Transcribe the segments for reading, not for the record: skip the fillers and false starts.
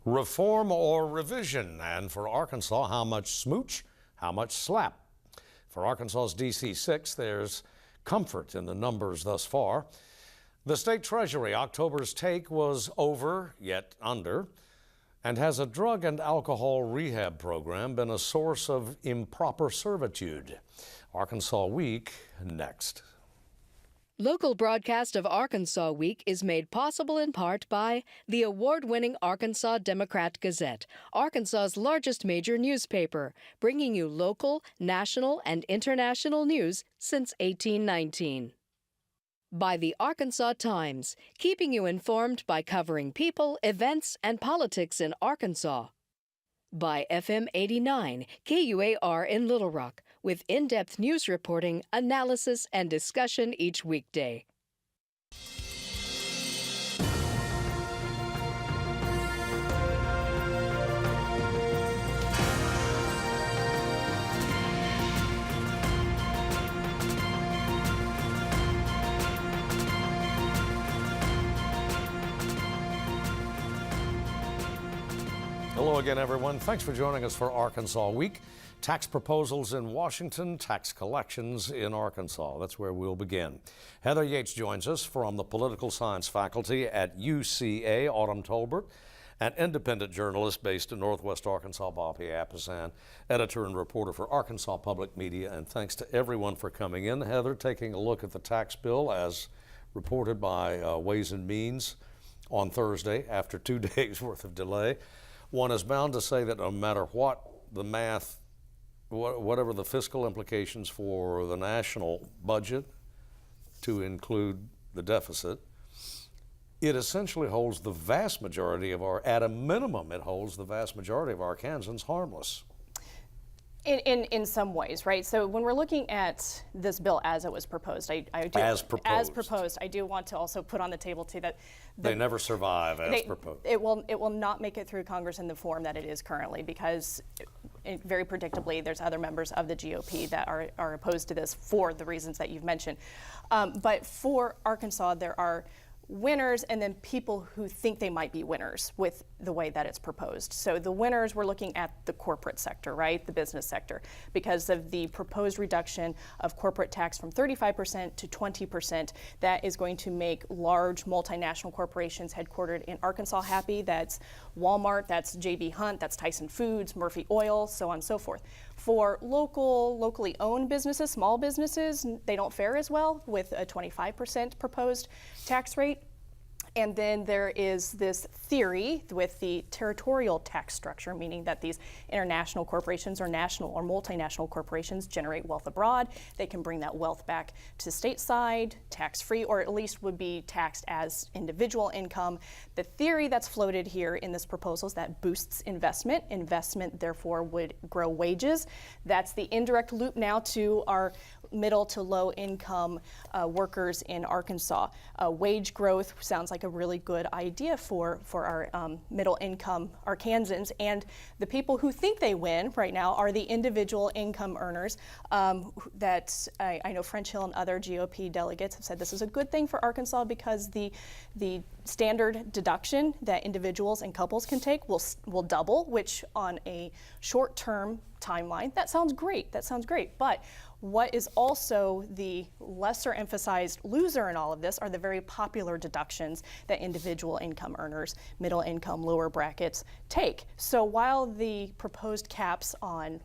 Reform or revision? And for Arkansas, how much smooch, how much slap? For Arkansas's DC 6, there's comfort in the numbers thus far. The state treasury, October's take was over, yet under. And has a drug and alcohol rehab program been a source of improper servitude? Arkansas Week, next. Local broadcast of Arkansas Week is made possible in part by the award-winning Arkansas Democrat-Gazette, Arkansas's largest major newspaper, bringing you local, national, and international news since 1819. By the Arkansas Times, keeping you informed by covering people, events, and politics in Arkansas. By FM 89, KUAR in Little Rock, with in-depth news reporting, analysis, and discussion each weekday. Hello again, everyone. Thanks for joining us for Arkansas Week. Tax proposals in Washington, tax collections in Arkansas. That's where we'll begin. Heather Yates joins us from the Political Science faculty at UCA. Autumn Tolbert, an independent journalist based in Northwest Arkansas. Bobby Appisan, editor and reporter for Arkansas Public Media. And thanks to everyone for coming in. Heather, taking a look at the tax bill as reported by Ways and Means on Thursday after 2 days worth of delay. One is bound to say that no matter what the math, whatever the fiscal implications for the national budget, to include the deficit, it essentially holds the vast majority of at a minimum, it holds the vast majority of Arkansans harmless. In some ways, right? So when we're looking at this bill as it was proposed, as proposed, I do want to also put on the table too that they never survive as proposed. It will not make it through Congress in the form that it is currently, because very predictably there's other members of the GOP that are opposed to this for the reasons that you've mentioned. But for Arkansas, there are winners and then people who think they might be winners with the way that it's proposed. So the winners, we're looking at the corporate sector, right? The business sector, because of the proposed reduction of corporate tax from 35% to 20%. That is going to make large multinational corporations headquartered in Arkansas happy. That's Walmart, that's J.B. Hunt, that's Tyson Foods, Murphy Oil, so on and so forth. For locally owned businesses, small businesses, they don't fare as well with a 25% proposed tax rate. And then there is this theory with the territorial tax structure, meaning that these international corporations or national or multinational corporations generate wealth abroad. They can bring that wealth back to stateside, tax-free, or at least would be taxed as individual income. The theory that's floated here in this proposal is that boosts investment. Investment, therefore, would grow wages. That's the indirect loop now to our middle to low income workers in Arkansas. Wage growth sounds like a really good idea for our middle income Arkansans, and the people who think they win right now are the individual income earners that I know French Hill and other GOP delegates have said this is a good thing for Arkansas because the standard deduction that individuals and couples can take will double, which on a short-term timeline, that sounds great. But what is also the lesser emphasized loser in all of this are the very popular deductions that individual income earners, middle income, lower brackets take. So while the proposed caps on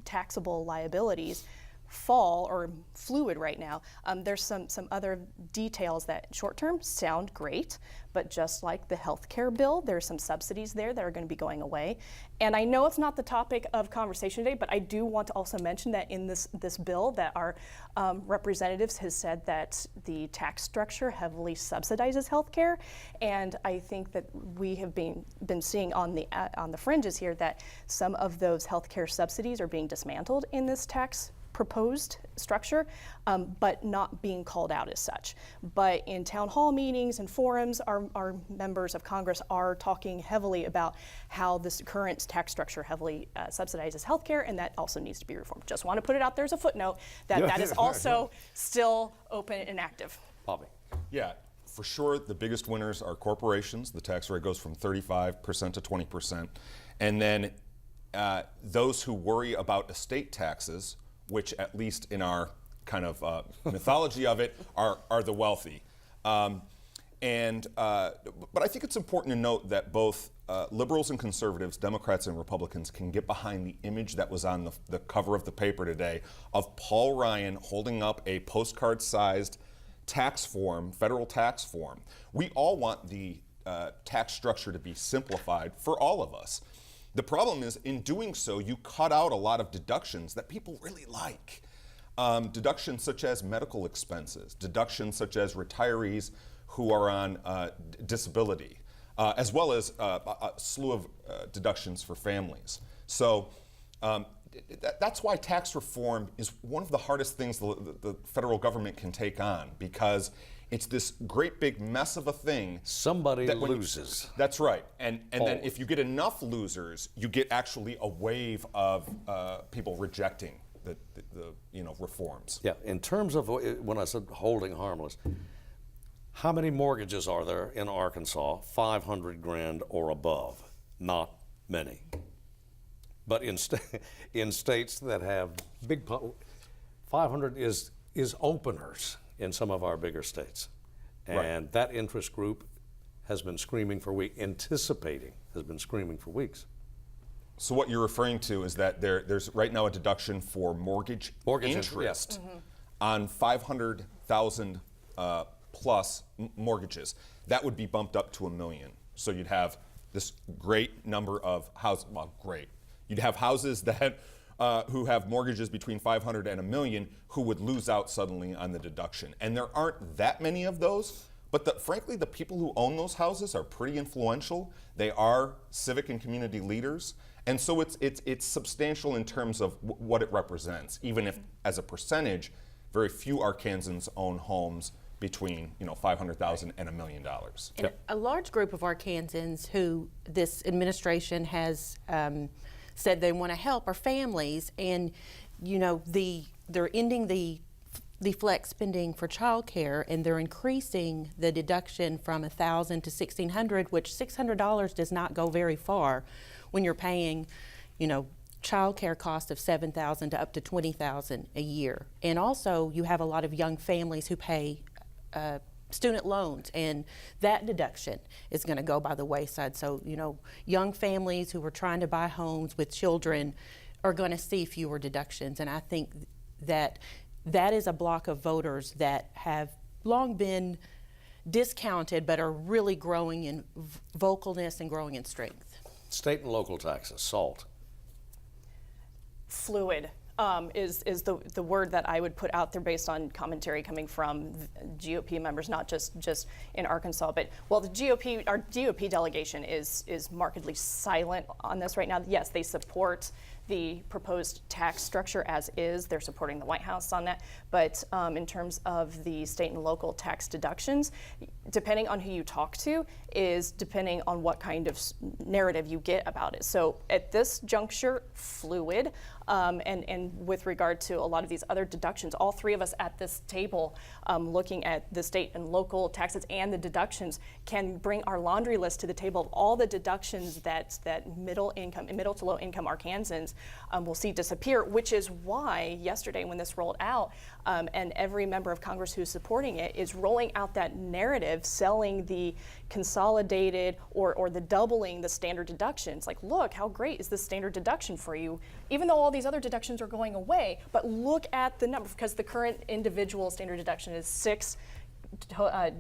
taxable liabilities fall or fluid right now, there's some other details that short term sound great, but just like the health care bill, there's some subsidies there that are going to be going away. And I know it's not the topic of conversation today, but I do want to also mention that in this bill that our representatives has said that the tax structure heavily subsidizes health care. And I think that we have been seeing on the fringes here that some of those health care subsidies are being dismantled in this tax proposed structure, but not being called out as such. But in town hall meetings and forums, our members of Congress are talking heavily about how this current tax structure heavily subsidizes healthcare, and that also needs to be reformed. Just want to put it out there as a footnote that that is also still open and active. Bobby. Yeah. For sure, the biggest winners are corporations. The tax rate goes from 35% to 20%. And then those who worry about estate taxes, which at least in our kind of mythology of it, are the wealthy. But I think it's important to note that both liberals and conservatives, Democrats and Republicans, can get behind the image that was on the cover of the paper today of Paul Ryan holding up a postcard-sized tax form, federal tax form. We all want the tax structure to be simplified for all of us. The problem is, in doing so, you cut out a lot of deductions that people really like. Deductions such as medical expenses, deductions such as retirees who are on disability, as well as a slew of deductions for families. So that's why tax reform is one of the hardest things the federal government can take on, because it's this great big mess of a thing. Somebody loses. That's right. And then if you get enough losers, you get actually a wave of people rejecting the reforms. Yeah, in terms of when I said holding harmless, how many mortgages are there in Arkansas, 500 grand or above? Not many. But in states that have big, 500 is openers in some of our bigger states. And Right. that interest group has been screaming for weeks, has been screaming for weeks. So what you're referring to is that there's right now a deduction for mortgage interest on 500,000 plus mortgages. That would be bumped up to $1 million. So you'd have this great number of houses. Well, great. You'd have houses that who have mortgages between 500 and $1 million who would lose out suddenly on the deduction. And there aren't that many of those. But frankly, the people who own those houses are pretty influential. They are civic and community leaders. And so it's substantial in terms of what it represents, even if, as a percentage, very few Arkansans own homes between $500,000 and $1 million. And a large group of Arkansans who this administration has said they want to help are families, and they're ending the flex spending for child care, and they're increasing the deduction from $1,000 to $1,600, which $600 does not go very far when you're paying, child care cost of $7,000 to up to $20,000 a year. And also, you have a lot of young families who pay student loans, and that deduction is going to go by the wayside. So, young families who are trying to buy homes with children are going to see fewer deductions. And I think that is a block of voters that have long been discounted, but are really growing in vocalness and growing in strength. State and local taxes, SALT. Fluid is the word that I would put out there based on commentary coming from GOP members, not just in Arkansas. But our GOP delegation is markedly silent on this right now. Yes, they support the proposed tax structure as is. They're supporting the White House on that. But in terms of the state and local tax deductions, depending on who you talk to, is depending on what kind of narrative you get about it. So at this juncture, fluid. And with regard to a lot of these other deductions, all three of us at this table looking at the state and local taxes and the deductions can bring our laundry list to the table of all the deductions that middle to low income Arkansans will see disappear, which is why yesterday when this rolled out, and every member of Congress who's supporting it is rolling out that narrative, selling the consolidated or the doubling the standard deductions. Like, look, how great is this standard deduction for you? Even though all these other deductions are going away, but look at the number, because the current individual standard deduction is 6,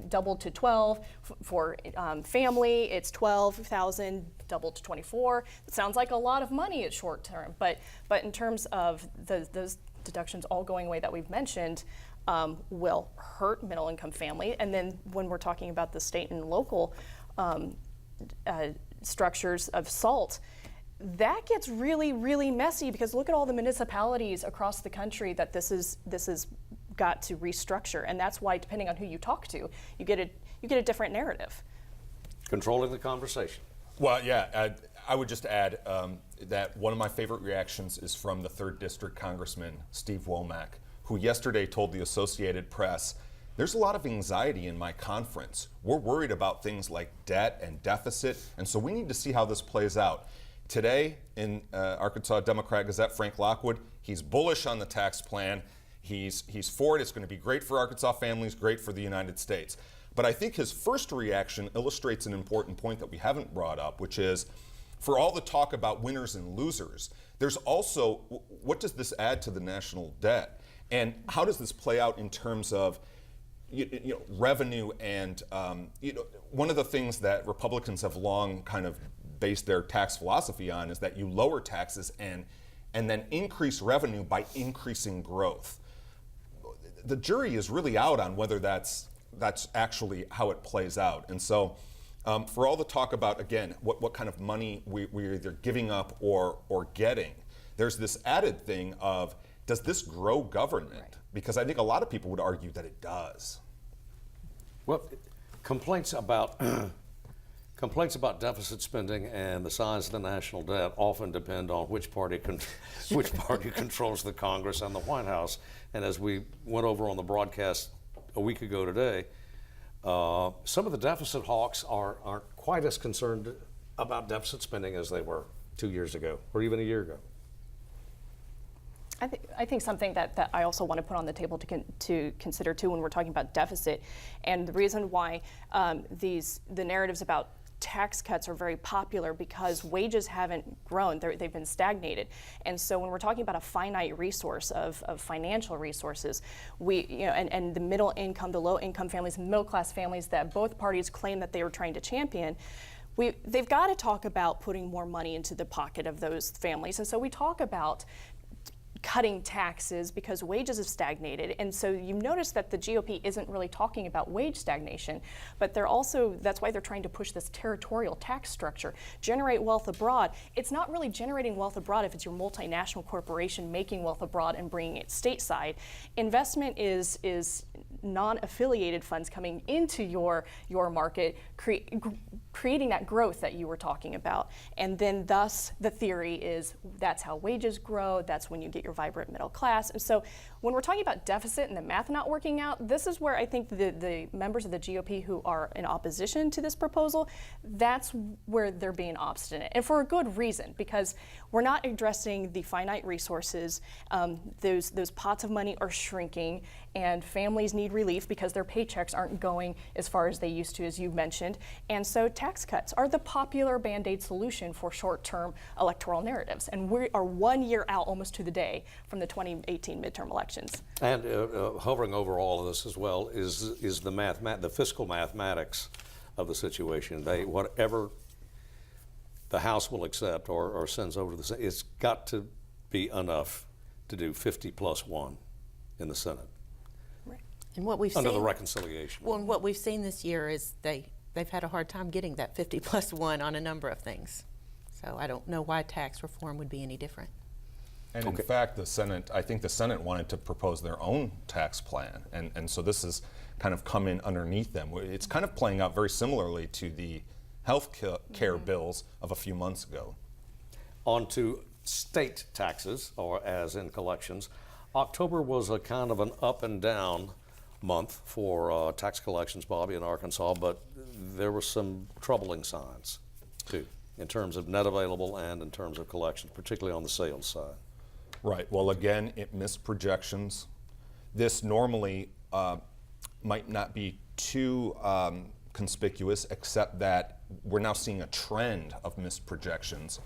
doubled to 12. For family, it's 12,000 doubled to 24. It sounds like a lot of money at short term, but in terms of those deductions all going away that we've mentioned, will hurt middle income family. And then when we're talking about the state and local structures of SALT, that gets really, really messy, because look at all the municipalities across the country that this is got to restructure, and that's why, depending on who you talk to, you get a different narrative. Controlling the conversation. Well, yeah, I would just add that one of my favorite reactions is from the 3rd District Congressman Steve Womack, who yesterday told the Associated Press there's a lot of anxiety in my conference. We're worried about things like debt and deficit, and so we need to see how this plays out. Today in Arkansas Democrat Gazette, Frank Lockwood, he's bullish on the tax plan. He's for it. It's going to be great for Arkansas families, great for the United States. But I think his first reaction illustrates an important point that we haven't brought up, which is, for all the talk about winners and losers, there's also, what does this add to the national debt? And how does this play out in terms of revenue? And one of the things that Republicans have long kind of based their tax philosophy on is that you lower taxes and then increase revenue by increasing growth. The jury is really out on whether that's actually how it plays out. And so for all the talk about, again, what kind of money we're either giving up or getting, there's this added thing of, does this grow government? Right. Because I think a lot of people would argue that it does. Well, complaints about deficit spending and the size of the national debt often depend on which party controls the Congress and the White House. And as we went over on the broadcast a week ago today, some of the deficit hawks aren't quite as concerned about deficit spending as they were 2 years ago or even a year ago. I think something that I also want to put on the table to consider too when we're talking about deficit, and the reason why the narratives about tax cuts are very popular, because wages haven't grown, they've been stagnated. And so when we're talking about a finite resource of financial resources, and the middle income, the low income families, and middle class families that both parties claim that they were trying to champion, they've got to talk about putting more money into the pocket of those families. And so we talk about cutting taxes because wages have stagnated. And so you notice that the GOP isn't really talking about wage stagnation, but that's why they're trying to push this territorial tax structure, generate wealth abroad. It's not really generating wealth abroad if it's your multinational corporation making wealth abroad and bringing it stateside. Investment is non-affiliated funds coming into your market, creating that growth that you were talking about. And then thus the theory is that's how wages grow, that's when you get your vibrant middle class. And so when we're talking about deficit and the math not working out, this is where I think the members of the GOP who are in opposition to this proposal, that's where they're being obstinate. And for a good reason, because we're not addressing the finite resources. Those pots of money are shrinking, and families need relief because their paychecks aren't going as far as they used to, as you mentioned. And so tax cuts are the popular Band-Aid solution for short-term electoral narratives. And we are 1 year out almost to the day from the 2018 midterm elections. And hovering over all of this as well is the fiscal mathematics of the situation. Whatever the House will accept or sends over to the Senate, it's got to be enough to do 50 plus 1 in the Senate. And what we've under seen, the reconciliation. Well, and what we've seen this year is they've had a hard time getting that 50 plus 1 on a number of things. So I don't know why tax reform would be any different. And in fact, I think the Senate wanted to propose their own tax plan. And so this has kind of come in underneath them. It's kind of playing out very similarly to the health care bills of a few months ago. On to state taxes, or as in collections. October was a kind of an up and down month for tax collections, Bobby, in Arkansas, but there were some troubling signs too, in terms of net available and in terms of collections, particularly on the sales side. Right. Well, again, it missed projections. This normally might not be too conspicuous, except that we're now seeing a trend of missed projections.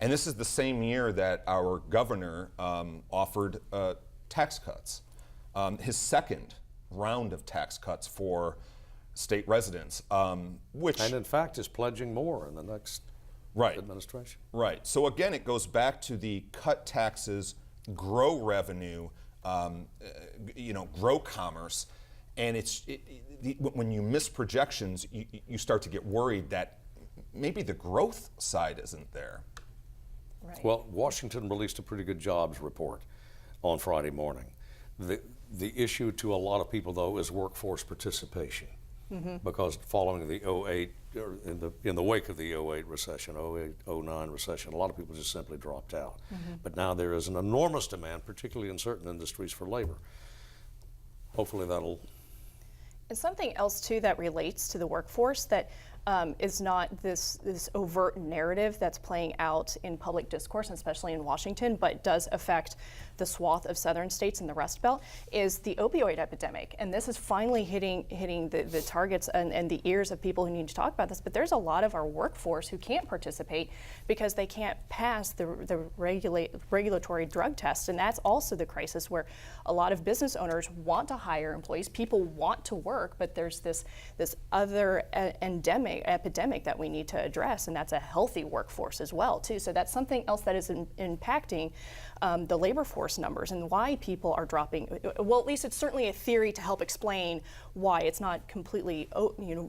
And this is the same year that our governor offered tax cuts, his second round of tax cuts for state residents, which... And in fact is pledging more in the next administration. Right. So again, it goes back to the cut taxes, grow revenue, grow commerce, and when you miss projections, you start to get worried that maybe the growth side isn't there. Right. Well, Washington released a pretty good jobs report on Friday morning. The issue to a lot of people, though, is workforce participation. Mm-hmm. Because following the 08, or in the wake of the 08 recession, 08-09 recession, a lot of people just simply dropped out. Mm-hmm. But now there is an enormous demand, particularly in certain industries, for labor. Hopefully that'll And something else too that relates to the workforce that is not this overt narrative that's playing out in public discourse, especially in Washington, but does affect the swath of southern states and the Rust Belt, is the opioid epidemic. And this is finally hitting the targets and the ears of people who need to talk about this. But there's a lot of our workforce who can't participate because they can't pass the regulatory drug test. And that's also the crisis where a lot of business owners want to hire employees. People want to work, but there's this other epidemic that we need to address, and that's a healthy workforce as well too. So that's something else that is impacting the labor force numbers and why people are dropping. Well, at least it's certainly a theory to help explain why. It's not completely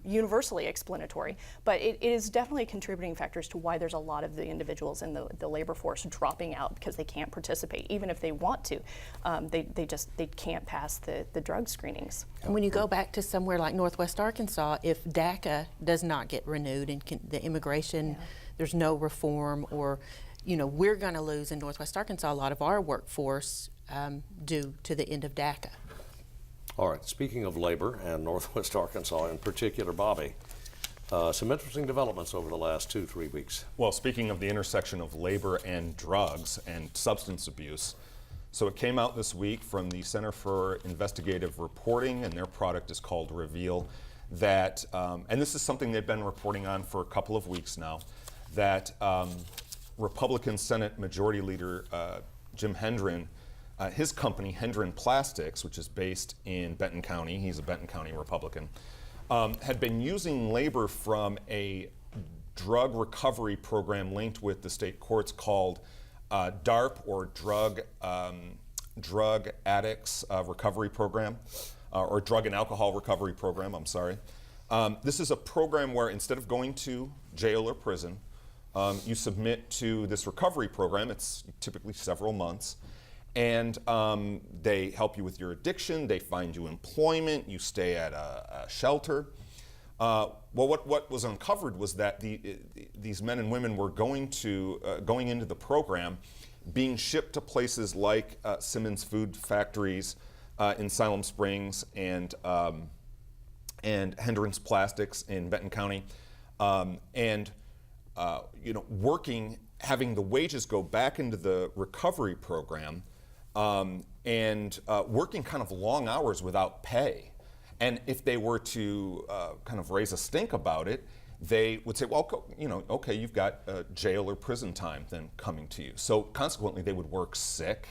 universally explanatory, but it is definitely contributing factors to why there's a lot of the individuals in the labor force dropping out because they can't participate. Even if they want to, they can't pass the drug screenings. And when you go back to somewhere like Northwest Arkansas, if DACA does not get renewed and the immigration, there's no reform, or we're going to lose in Northwest Arkansas a lot of our workforce due to the end of DACA. All right, speaking of labor and Northwest Arkansas in particular, Bobby, some interesting developments over the last 2-3 weeks. Well, speaking of the intersection of labor and drugs and substance abuse, so it came out this week from the Center for Investigative Reporting, and their product is called Reveal, that, and this is something they've been reporting on for a couple of weeks now, that Republican Senate Majority Leader Jim Hendren, his company, Hendren Plastics, which is based in Benton County, he's a Benton County Republican, had been using labor from a drug recovery program linked with the state courts called DARP, or Drug Addicts Recovery Program, or Drug and Alcohol Recovery Program, I'm sorry. This is a program where instead of going to jail or prison, you submit to this recovery program. It's typically several months, and they help you with your addiction, they find you employment, you stay at a shelter. Well, what was uncovered was that these men and women were going into the program, being shipped to places like Simmons Food Factories in Siloam Springs and Hendren's Plastics in Benton County, working, having the wages go back into the recovery program, and working kind of long hours without pay. And if they were to kind of raise a stink about it, they would say, well, okay, you've got jail or prison time then coming to you. So consequently, they would work sick,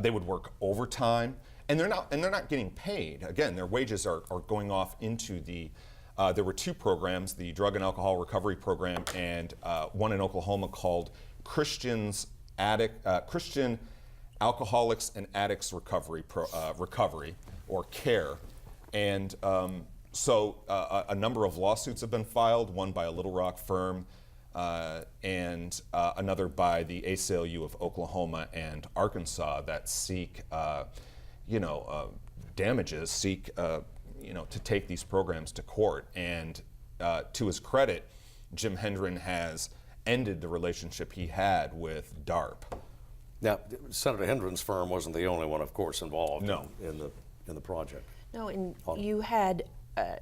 they would work overtime, and they're not getting paid. Again, their wages are going off into the. There were two programs, the Drug and Alcohol Recovery Program, and one in Oklahoma called Christian Alcoholics and Addicts Recovery, or CARE. And so a number of lawsuits have been filed, one by a Little Rock firm and another by the ACLU of Oklahoma and Arkansas that seek, damages, seek, to take these programs to court. And to his credit, Jim Hendren has ended the relationship he had with DARP. Now, Senator Hendren's firm wasn't the only one, of course, involved No. in the project. No, and you had,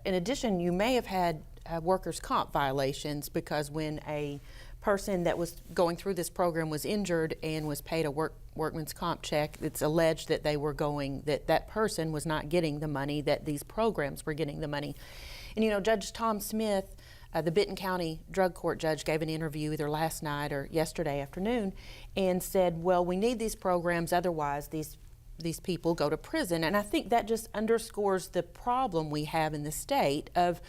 in addition, you may have had workers' comp violations, because when a person that was going through this program was injured and was paid a workman's comp check, it's alleged that that person was not getting the money, that these programs were getting the money. And Judge Tom Smith, the Benton County Drug Court judge, gave an interview either last night or yesterday afternoon and said, well, we need these programs, otherwise these people go to prison. And I think that just underscores the problem we have in the state of,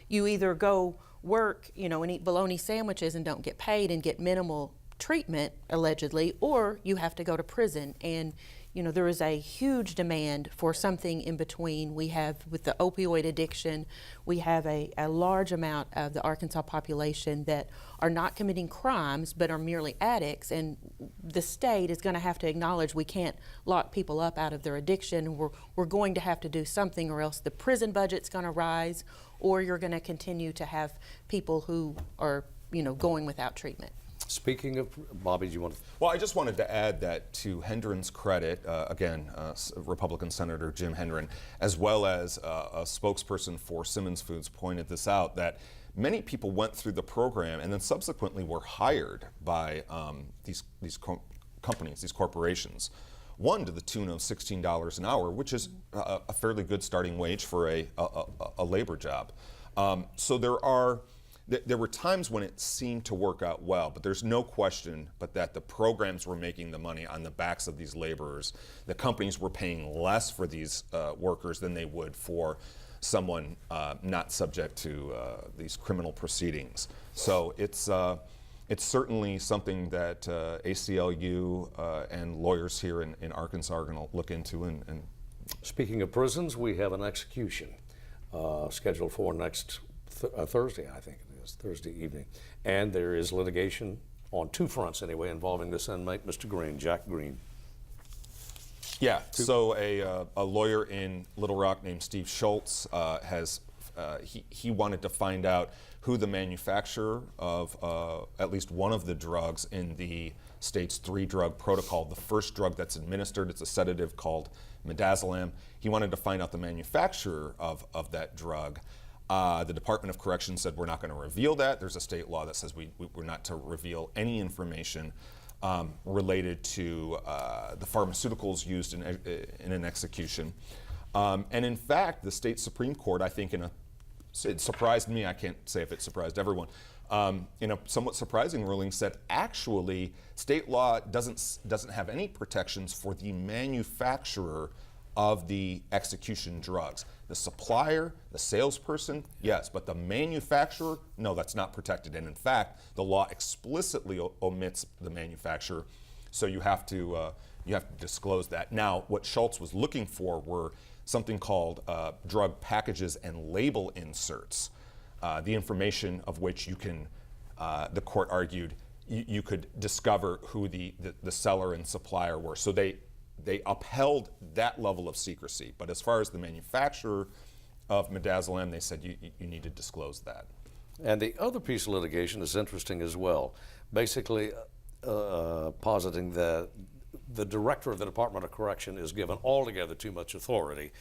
you either go work, and eat bologna sandwiches and don't get paid and get minimal treatment, allegedly, or you have to go to prison. And there is a huge demand for something in between. We have, with the opioid addiction, we have a large amount of the Arkansas population that are not committing crimes but are merely addicts, and the state is going to have to acknowledge we can't lock people up out of their addiction. We're going to have to do something, or else the prison budget's going to rise, or you're going to continue to have people who are going without treatment. Speaking of, Bobby, do you want to? Well, I just wanted to add that to Hendren's credit, Republican Senator Jim Hendren, as well as a spokesperson for Simmons Foods pointed this out, that many people went through the program and then subsequently were hired by these companies, these corporations. One to the tune of $16 an hour, which is a fairly good starting wage for a labor job. So there were times when it seemed to work out well, but there's no question but that the programs were making the money on the backs of these laborers. The companies were paying less for these workers than they would for someone not subject to these criminal proceedings. So it's certainly something that ACLU and lawyers here in Arkansas are going to look into. And Speaking of prisons, we have an execution scheduled for next Thursday, I think it is, Thursday evening. And there is litigation on two fronts anyway involving this inmate, Mr. Green, Jack Green. Yeah, so a lawyer in Little Rock named Steve Schultz he wanted to find out who the manufacturer of at least one of the drugs in the state's 3-drug protocol. The first drug that's administered, it's a sedative called midazolam. He wanted to find out the manufacturer of that drug. The Department of Corrections said we're not going to reveal that. There's a state law that says we're not to reveal any information related to the pharmaceuticals used in an execution. And in fact, the state Supreme Court, I think it surprised me, I can't say if it surprised everyone, in a somewhat surprising ruling said actually state law doesn't have any protections for the manufacturer of the execution drugs. The supplier, the salesperson, yes, but the manufacturer, no, that's not protected. And in fact, the law explicitly omits the manufacturer, so you have to disclose that. Now, what Schultz was looking for were something called drug packages and label inserts, the information of which you can, the court argued, you could discover who the seller and supplier were. So they upheld that level of secrecy. But as far as the manufacturer of midazolam, they said you need to disclose that. And the other piece of litigation is interesting as well, basically positing that the director of the Department of Correction is given altogether too much authority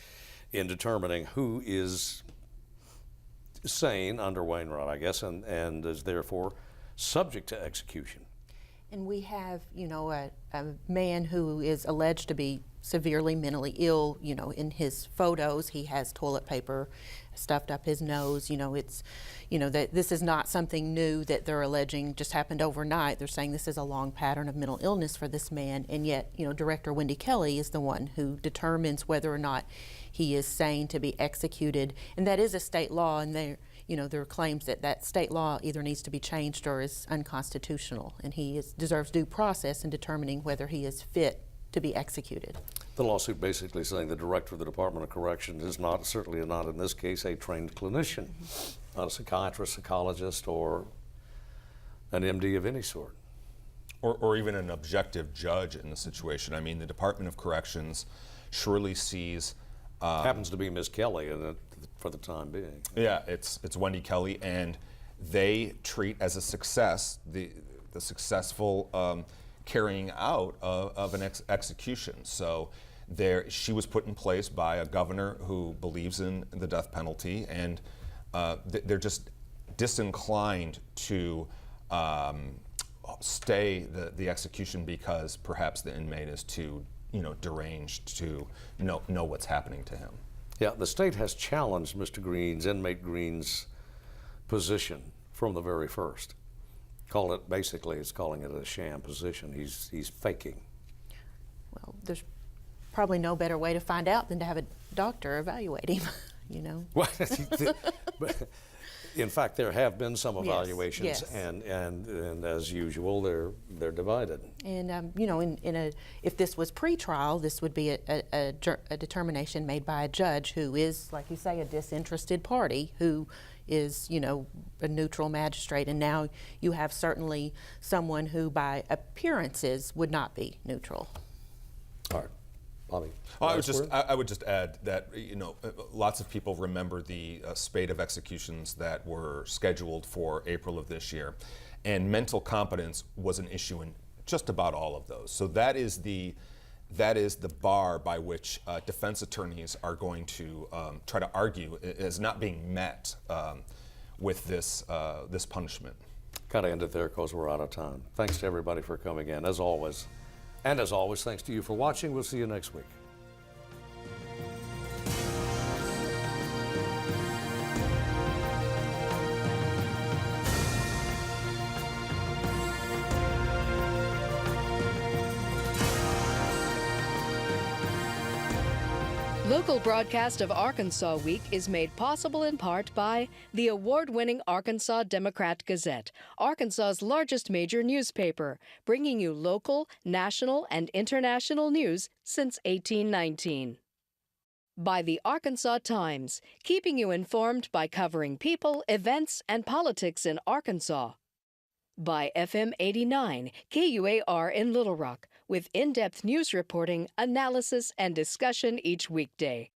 in determining who is sane under Wainwright, I guess, and is therefore subject to execution. And we have, a man who is alleged to be severely mentally ill. In his photos, he has toilet paper stuffed up his nose. That this is not something new that they're alleging just happened overnight. They're saying this is a long pattern of mental illness for this man, and yet, Director Wendy Kelly is the one who determines whether or not he is sane to be executed, and that is a state law, and there are claims that state law either needs to be changed or is unconstitutional, and he deserves due process in determining whether he is fit to be executed. The lawsuit basically saying the director of the Department of Corrections is certainly not in this case, a trained clinician, not a psychiatrist, psychologist, or an MD of any sort. Or even an objective judge in the situation. I mean, the Department of Corrections surely sees... happens to be Ms. Kelly for the time being. Yeah, it's Wendy Kelly, and they treat as a success the successful carrying out of an execution. So she was put in place by a governor who believes in the death penalty, and they're just disinclined to stay the execution because perhaps the inmate is too deranged to know what's happening to him. Yeah, the state has challenged inmate Green's position from the very first. It's calling it a sham position. He's faking. Well, there's probably no better way to find out than to have a doctor evaluate him, Well, but in fact, there have been some evaluations, yes. And as usual, they're divided. And if this was pre-trial, this would be a determination made by a judge who is, like you say, a disinterested party who is, a neutral magistrate. And now you have certainly someone who, by appearances, would not be neutral. All right. Bobby. I would just add that lots of people remember the spate of executions that were scheduled for April of this year, and mental competence was an issue in just about all of those. So that is the bar by which defense attorneys are going to try to argue as not being met with this punishment. Got to end it there because we're out of time. Thanks to everybody for coming in, as always. And as always, thanks to you for watching. We'll see you next week. Local broadcast of Arkansas Week is made possible in part by the award-winning Arkansas Democrat-Gazette, Arkansas's largest major newspaper, bringing you local, national, and international news since 1819. By the Arkansas Times, keeping you informed by covering people, events, and politics in Arkansas. By FM 89, KUAR in Little Rock, with in-depth news reporting, analysis, and discussion each weekday.